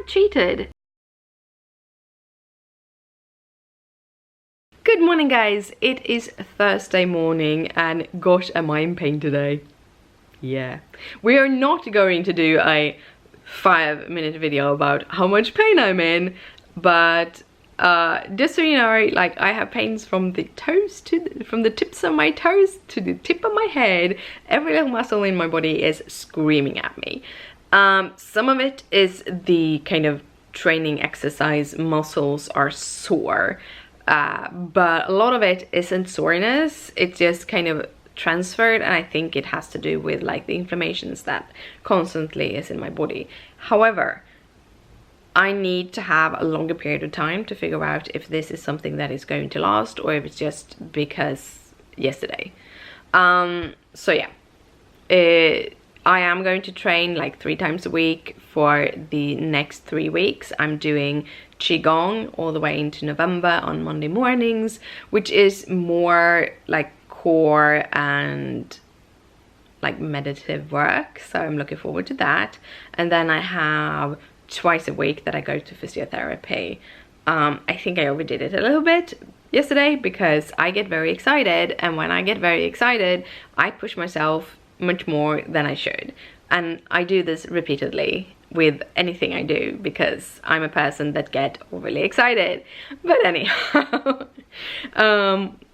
have cheated. Good morning guys, it is Thursday morning and gosh am I in pain today. Yeah, we are not going to do a 5-minute video about how much pain I'm in, but just so you know, like I have pains from the toes from the tips of my toes to the tip of my head. Every little muscle in my body is screaming at me. Some of it is the kind of training exercise muscles are sore, but a lot of it isn't soreness, it's just kind of transferred, and I think it has to do with like the inflammations that constantly is in my body. However, I need to have a longer period of time to figure out if this is something that is going to last or if it's just because yesterday. So yeah, I am going to train like 3 times a week for the next 3 weeks. I'm doing Qigong all the way into November on Monday mornings, which is more like core and like meditative work, so I'm looking forward to that. And then I have twice a week that I go to physiotherapy. I think I overdid it a little bit yesterday because I get very excited, and when I get very excited I push myself much more than I should, and I do this repeatedly with anything I do because I'm a person that get overly excited. But anyhow,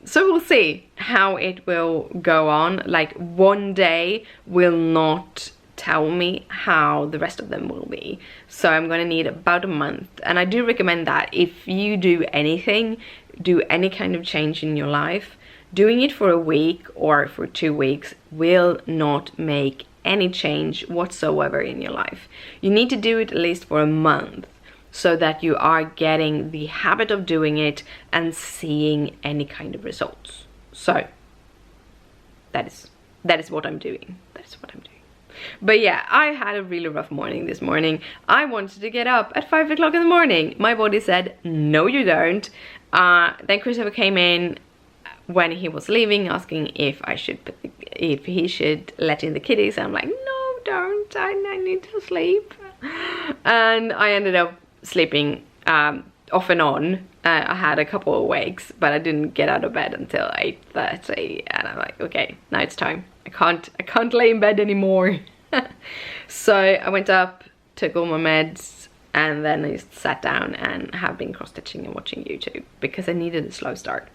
so we'll see how it will go on. Like one day will not tell me how the rest of them will be, so I'm gonna need about a month. And I do recommend that if you do anything, do any kind of change in your life, doing it for a week or for 2 weeks will not make any change whatsoever in your life. You need to do it at least for a month so that you are getting the habit of doing it and seeing any kind of results. So that is what I'm doing. That is what I'm doing. But yeah, I had a really rough morning this morning. I wanted to get up at 5 o'clock in the morning. My body said, no you don't. Then Christopher came in when he was leaving, asking if he should let in the kitties. I'm like, no, don't, I need to sleep. And I ended up sleeping off and on. I had a couple of wakes, but I didn't get out of bed until 8:30, and I'm like, okay, now it's time. I can't lay in bed anymore. So I went up, took all my meds, and then I just sat down and have been cross-stitching and watching YouTube because I needed a slow start.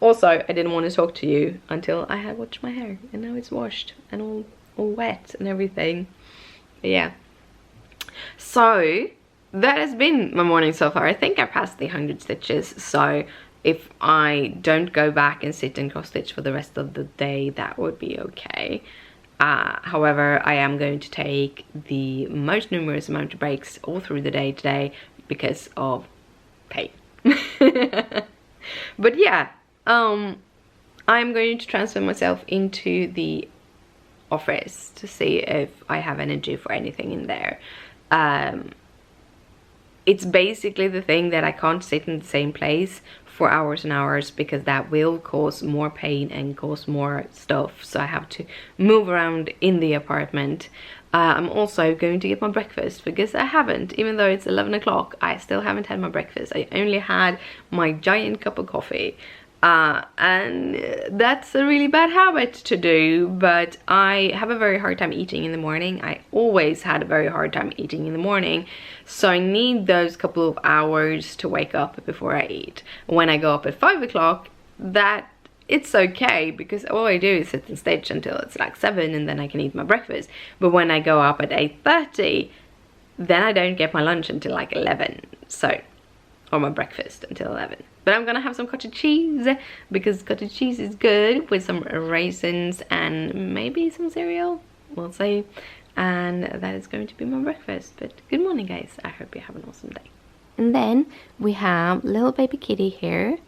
Also, I didn't want to talk to you until I had washed my hair, and now it's washed and all wet and everything. But yeah, so that has been my morning so far. I think I passed the 100 stitches, so if I don't go back and sit and cross stitch for the rest of the day, that would be okay. However, I am going to take the most numerous amount of breaks all through the day today because of pain. But yeah, I'm going to transfer myself into the office to see if I have energy for anything in there. It's basically the thing that I can't sit in the same place for hours and hours because that will cause more pain and cause more stuff, so I have to move around in the apartment. I'm also going to get my breakfast because I haven't, even though it's 11 o'clock, I still haven't had my breakfast. I only had my giant cup of coffee. And that's a really bad habit to do, but I have a very hard time eating in the morning. I always had a very hard time eating in the morning, so I need those couple of hours to wake up before I eat. When I go up at 5 o'clock, that it's okay because all I do is sit and stitch until it's like 7, and then I can eat my breakfast. But when I go up at 8:30, then I don't get my lunch until like 11, so, or my breakfast until 11. But I'm gonna have some cottage cheese because cottage cheese is good with some raisins and maybe some cereal, we'll see. And that is going to be my breakfast. But good morning guys, I hope you have an awesome day. And then we have little baby kitty here,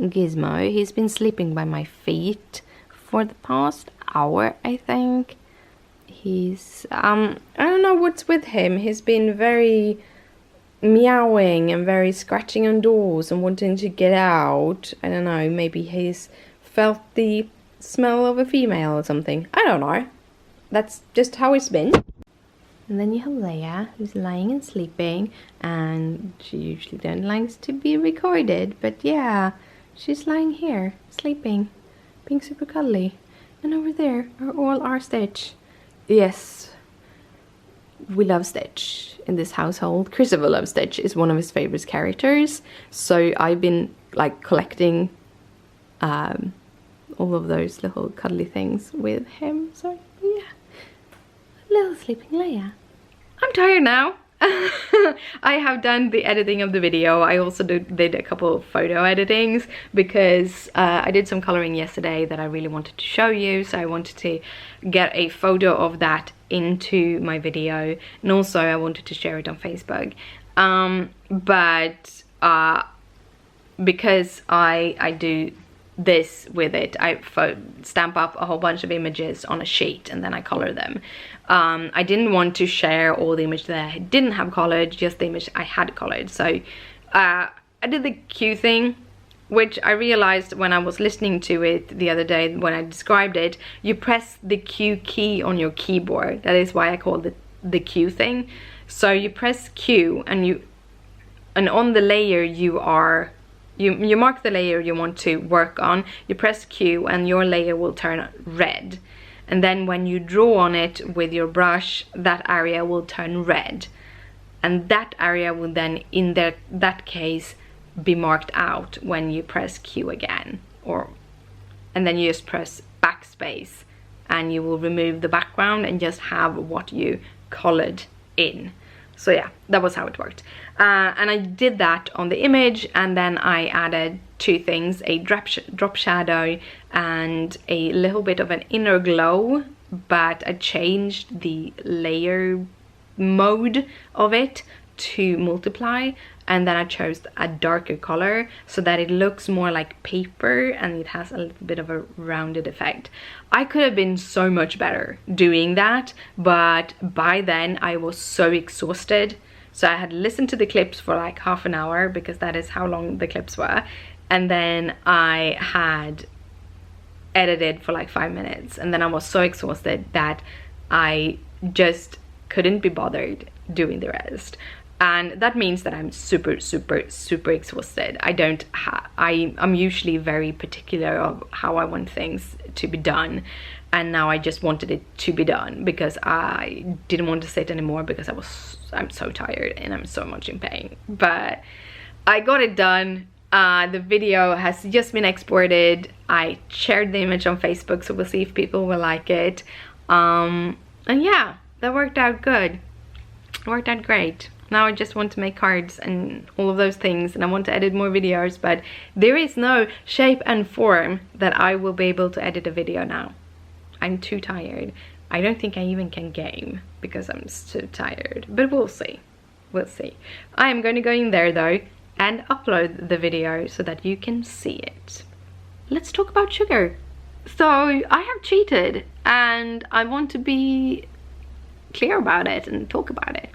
Gizmo. He's been sleeping by my feet for the past hour, I think. He's I don't know what's with him. He's been very meowing and very scratching on doors and wanting to get out. I don't know, maybe he's felt the smell of a female or something. I don't know. That's just how it's been. And then you have Leia, who's lying and sleeping, and she usually don't likes to be recorded, but yeah, she's lying here, sleeping, being super cuddly. And over there are all our Stitch. Yes, we love Stitch in this household. Christopher loves Stitch, is one of his favorite characters. So I've been like collecting all of those little cuddly things with him. So yeah, little sleeping Leia. I'm tired now. I have done the editing of the video. I also did a couple of photo editings because I did some coloring yesterday that I really wanted to show you, so I wanted to get a photo of that into my video, and also I wanted to share it on Facebook. But because I do this with it, I stamp up a whole bunch of images on a sheet and then I color them. I didn't want to share all the images that I didn't have colored, just the image I had colored. So I did the Q thing, which I realized when I was listening to it the other day when I described it. You press the Q key on your keyboard. That is why I called it the Q thing. So you press Q and on the layer you mark the layer you want to work on, you press Q and your layer will turn red. And then when you draw on it with your brush, that area will turn red. And that area will then, in that case, be marked out when you press Q again. And then you just press backspace and you will remove the background and just have what you colored in. So yeah, that was how it worked. And I did that on the image, and then I added two things, a drop shadow and a little bit of an inner glow, but I changed the layer mode of it to multiply, and then I chose a darker color so that it looks more like paper and it has a little bit of a rounded effect. I could have been so much better doing that, but by then I was so exhausted. So I had listened to the clips for like half an hour because that is how long the clips were, and then I had edited for like 5 minutes, and then I was so exhausted that I just couldn't be bothered doing the rest. And that means that I'm super exhausted. I'm usually very particular of how I want things to be done, and now I just wanted it to be done because I didn't want to sit anymore because I'm so tired and I'm so much in pain. But I got it done. The video has just been exported. I shared the image on Facebook, so we'll see if people will like it. And yeah, that worked out good. It worked out great. Now I just want to make cards and all of those things, and I want to edit more videos, but there is no shape and form that I will be able to edit a video now. I'm too tired. I don't think I even can game because I'm so tired, but we'll see. We'll see. I am going to go in there though and upload the video so that you can see it. Let's talk about sugar. So I have cheated and I want to be clear about it and talk about it.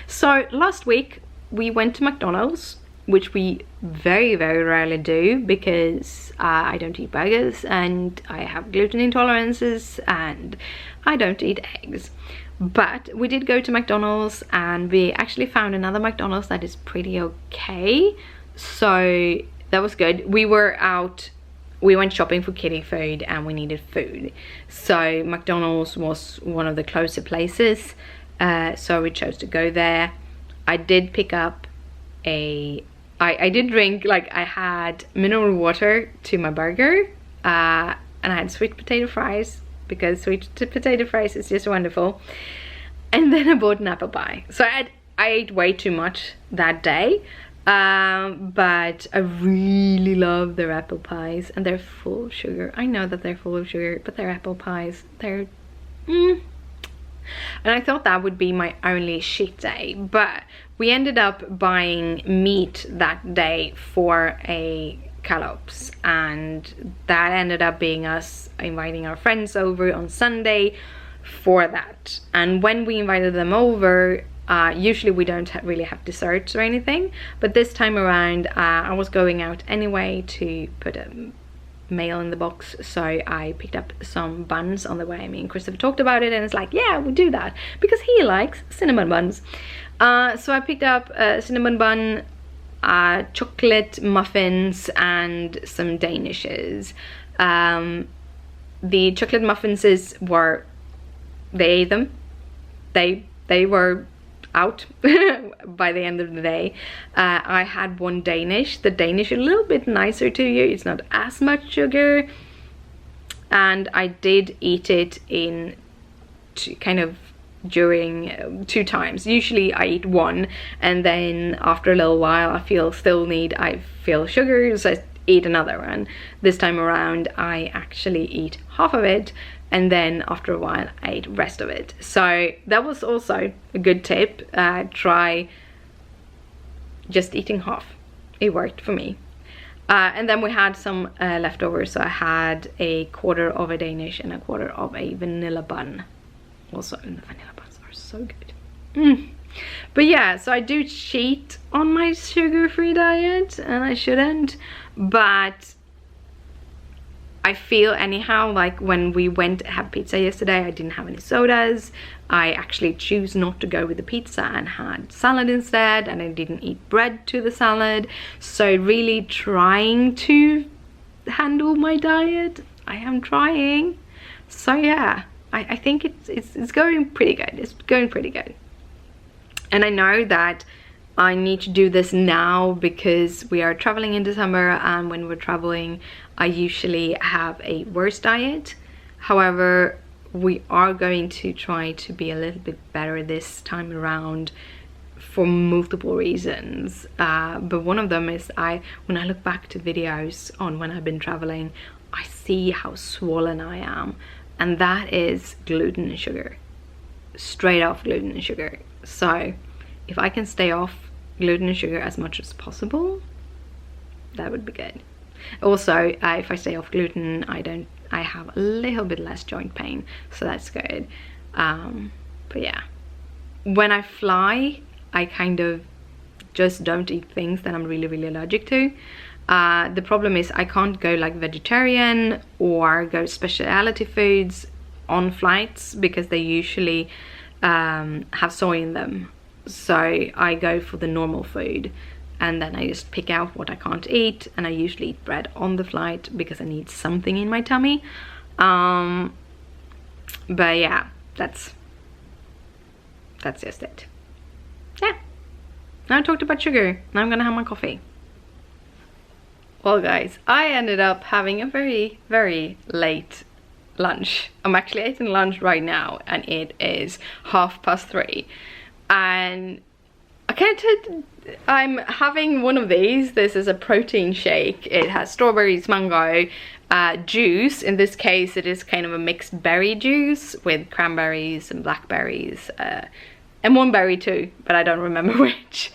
So last week we went to McDonald's, which we very rarely do because I don't eat burgers and I have gluten intolerances and I don't eat eggs. But we did go to McDonald's and we actually found another McDonald's that is pretty okay. So that was good. We went shopping for kitty food and we needed food. So McDonald's was one of the closer places. So we chose to go there. I did pick up I did drink, like I had mineral water to my burger. And I had sweet potato fries because sweet potato fries is just wonderful. And then I bought an apple pie. So I ate way too much that day. But I really love their apple pies, and they're full of sugar. I know that they're full of sugar, but they're apple pies. They're And I thought that would be my only cheat day, but we ended up buying meat that day for a Callops, and that ended up being us inviting our friends over on Sunday for that. And when we invited them over, usually we don't really have desserts or anything, but this time around I was going out anyway to put a mail in the box, so I picked up some buns on the way. Me and Christopher talked about it, and it's like, yeah, we'll do that because he likes cinnamon buns. So I picked up a cinnamon bun, chocolate muffins, and some Danishes. The chocolate muffins were, they ate them. They were out by the end of the day. I had one Danish. The Danish is a little bit nicer to you. It's not as much sugar, and I did eat it in during 2 times. Usually I eat one, and then after a little while I feel sugar, so I eat another one. This time around I actually eat half of it, and then after a while I ate rest of it. So that was also a good tip. Try just eating half. It worked for me. And then we had some leftovers, so I had a quarter of a Danish and a quarter of a vanilla bun. Also, and the vanilla buns are so good. But yeah, so I do cheat on my sugar-free diet, and I shouldn't, but I feel anyhow, like when we went to have pizza yesterday, I didn't have any sodas. I actually choose not to go with the pizza and had salad instead, and I didn't eat bread to the salad. So really trying to handle my diet. I am trying. So yeah, I think it's going pretty good. It's going pretty good. And I know that I need to do this now because we are traveling in December, and when we're traveling I usually have a worse diet. However, we are going to try to be a little bit better this time around for multiple reasons. But one of them is when I look back to videos on when I've been traveling, I see how swollen I am, and that is gluten and sugar. Straight off gluten and sugar. So if I can stay off gluten and sugar as much as possible, that would be good. Also, if I stay off gluten, I have a little bit less joint pain, so that's good. But yeah, when I fly, I kind of just don't eat things that I'm really allergic to. The problem is I can't go like vegetarian or go specialty foods on flights because they usually have soy in them. So I go for the normal food, and then I just pick out what I can't eat, and I usually eat bread on the flight because I need something in my tummy. But yeah, that's just it. Yeah, now I talked about sugar. Now I'm gonna have my coffee. Well guys, I ended up having a very late lunch. I'm actually eating lunch right now, and it is 3:30, and I'm having one of these. This is a protein shake. It has strawberries, mango, juice. In this case it is kind of a mixed berry juice with cranberries and blackberries, and one berry too, but I don't remember which.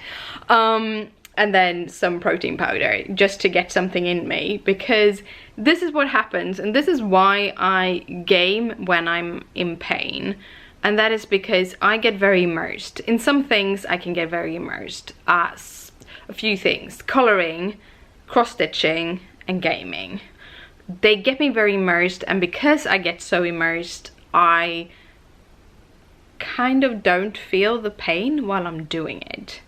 And then some protein powder just to get something in me, because this is what happens, and this is why I game when I'm in pain. And that is because I get very immersed. In some things I can get very immersed. A few things: coloring, cross-stitching, and gaming. They get me very immersed, and because I get so immersed, I kind of don't feel the pain while I'm doing it.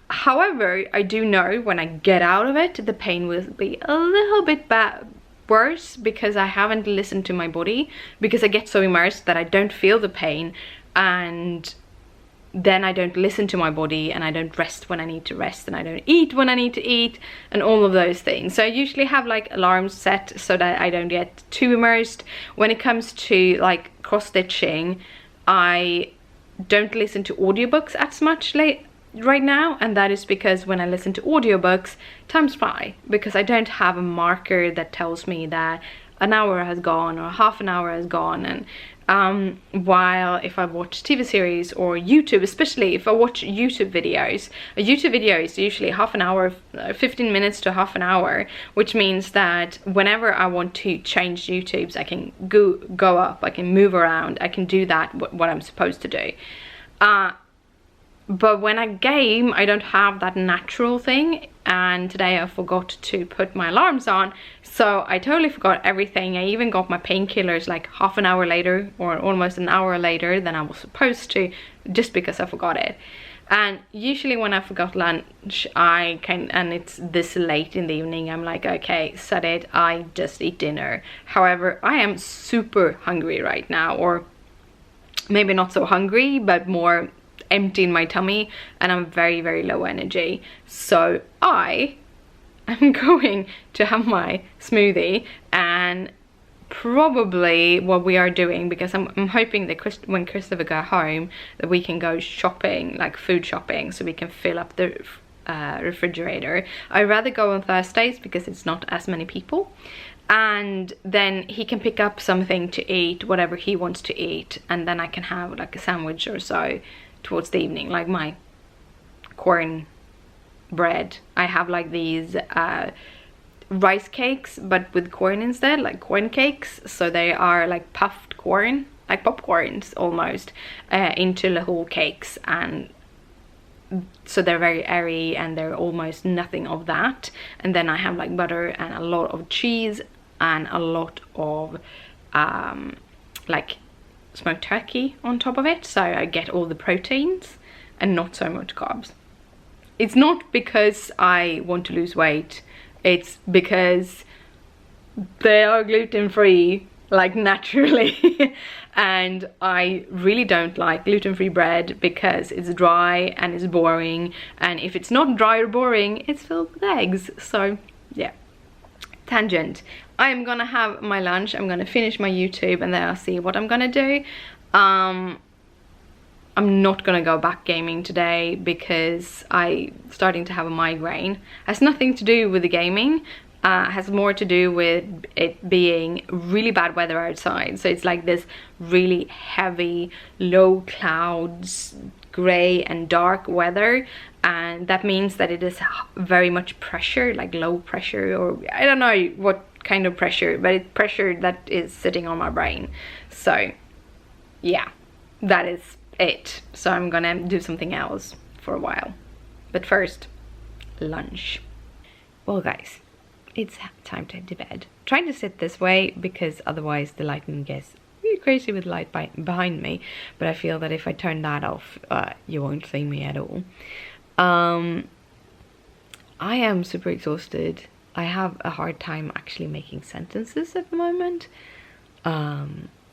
However, I do know when I get out of it, the pain will be a little bit worse because I haven't listened to my body, because I get so immersed that I don't feel the pain, and then I don't listen to my body, and I don't rest when I need to rest, and I don't eat when I need to eat, and all of those things. So I usually have like alarms set so that I don't get too immersed. When it comes to like cross-stitching, I don't listen to audiobooks as much right now, and that is because when I listen to audiobooks, time's fly, because I don't have a marker that tells me that an hour has gone or half an hour has gone. And while if I watch TV series or YouTube, especially if I watch YouTube videos, a YouTube video is usually half an hour, 15 minutes to half an hour, which means that whenever I want to change YouTubes, I can go up, I can move around, I can do that, what I'm supposed to do. But when I game, I don't have that natural thing, and today I forgot to put my alarms on, so I totally forgot everything. I even got my painkillers like half an hour later, or almost an hour later than I was supposed to, just because I forgot it. And usually when I forgot lunch, and it's this late in the evening, I'm like, okay, set it, I just eat dinner. However, I am super hungry right now, or maybe not so hungry, but more empty in my tummy, and I'm very, very low energy. So I am going to have my smoothie, and probably what we are doing, because I'm hoping that when Christopher go home, that we can go shopping, like food shopping, so we can fill up the refrigerator. I'd rather go on Thursdays because it's not as many people, and then he can pick up something to eat, whatever he wants to eat, and then I can have like a sandwich or so towards the evening, like my corn bread. I have like these rice cakes, but with corn instead, like corn cakes. So they are like puffed corn, like popcorns almost, into little cakes, and so they're very airy, and they're almost nothing of that. And then I have like butter and a lot of cheese and a lot of like smoked turkey on top of it, so I get all the proteins and not so much carbs. It's not because I want to lose weight, it's because they are gluten-free, like naturally. And I really don't like gluten-free bread because it's dry and it's boring, and if it's not dry or boring, it's filled with eggs. So yeah, tangent. I am gonna have my lunch, I'm gonna finish my YouTube, and then I'll see what I'm gonna do. I'm not gonna go back gaming today because I'm starting to have a migraine. Has nothing to do with the gaming, has more to do with it being really bad weather outside. So it's like this really heavy, low clouds, gray and dark weather, and that means that it is very much pressure, like low pressure, or I don't know what kind of pressure, but it's pressure that is sitting on my brain. So yeah, that is it. So I'm gonna do something else for a while, but first, lunch. Well guys, it's time to head to bed. I'm trying to sit this way because otherwise the lighting gets really crazy with light behind me, but I feel that if I turn that off, you won't see me at all. I am super exhausted. I have a hard time actually making sentences at the moment.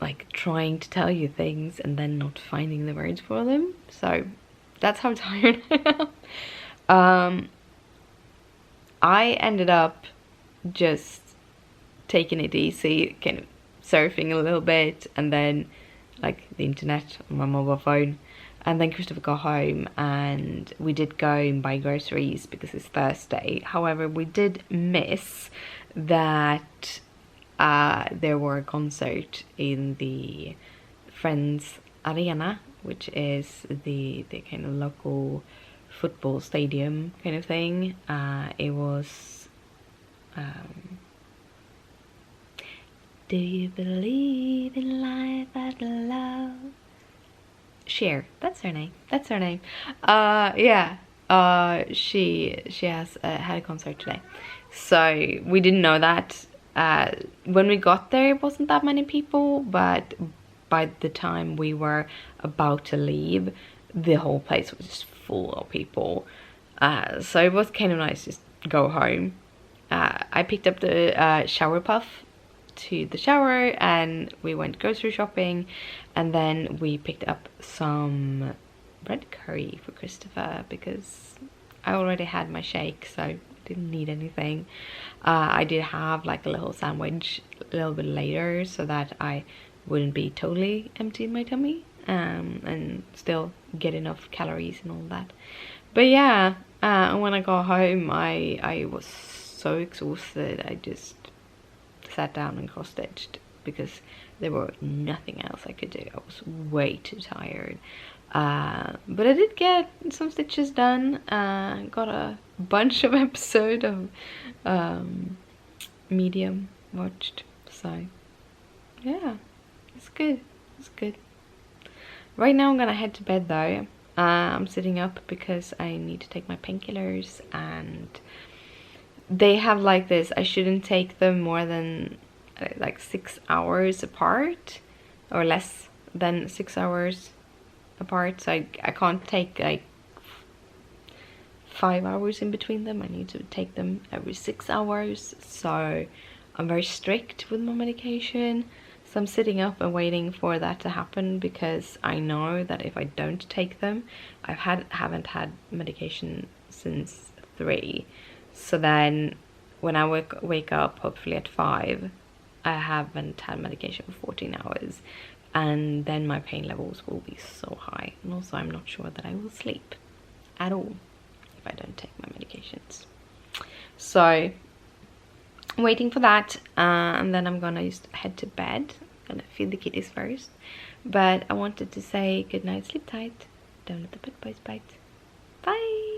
Like trying to tell you things and then not finding the words for them. So that's how tired I am. I ended up just taking it easy, kind of surfing a little bit, and then like the internet on my mobile phone. And then Christopher got home and we did go and buy groceries because it's Thursday. However, we did miss that there were a concert in the Friends Arena, which is the kind of local football stadium kind of thing. It was Do you believe in life after love? Cher, that's her name. That's her name. Yeah. She has had a concert today, so we didn't know that. When we got there, it wasn't that many people, but by the time we were about to leave, the whole place was just full of people. So it was kind of nice just to go home. I picked up the shower puff to the shower, and we went grocery shopping, and then we picked up some bread curry for Christopher because I already had my shake, so I didn't need anything. I did have like a little sandwich a little bit later so that I wouldn't be totally empty in my tummy, and still get enough calories and all that. But yeah, when I got home, I was so exhausted. I just sat down and cross-stitched because there were nothing else I could do. I was way too tired. But I did get some stitches done. Got a bunch of episodes of Medium watched. So yeah, it's good. It's good. Right now I'm gonna head to bed though. I'm sitting up because I need to take my painkillers, and they have like this, I shouldn't take them more than like 6 hours apart, or less than 6 hours apart. So I can't take like 5 hours in between them. I need to take them every 6 hours. So I'm very strict with my medication. So I'm sitting up and waiting for that to happen, because I know that if I don't take them, haven't had medication since 3. So then when I wake up, hopefully at 5, I haven't had medication for 14 hours. And then my pain levels will be so high. And also I'm not sure that I will sleep at all if I don't take my medications. So I'm waiting for that, and then I'm gonna just head to bed. I'm gonna feed the kitties first. But I wanted to say good night, sleep tight, don't let the pet boys bite. Bye!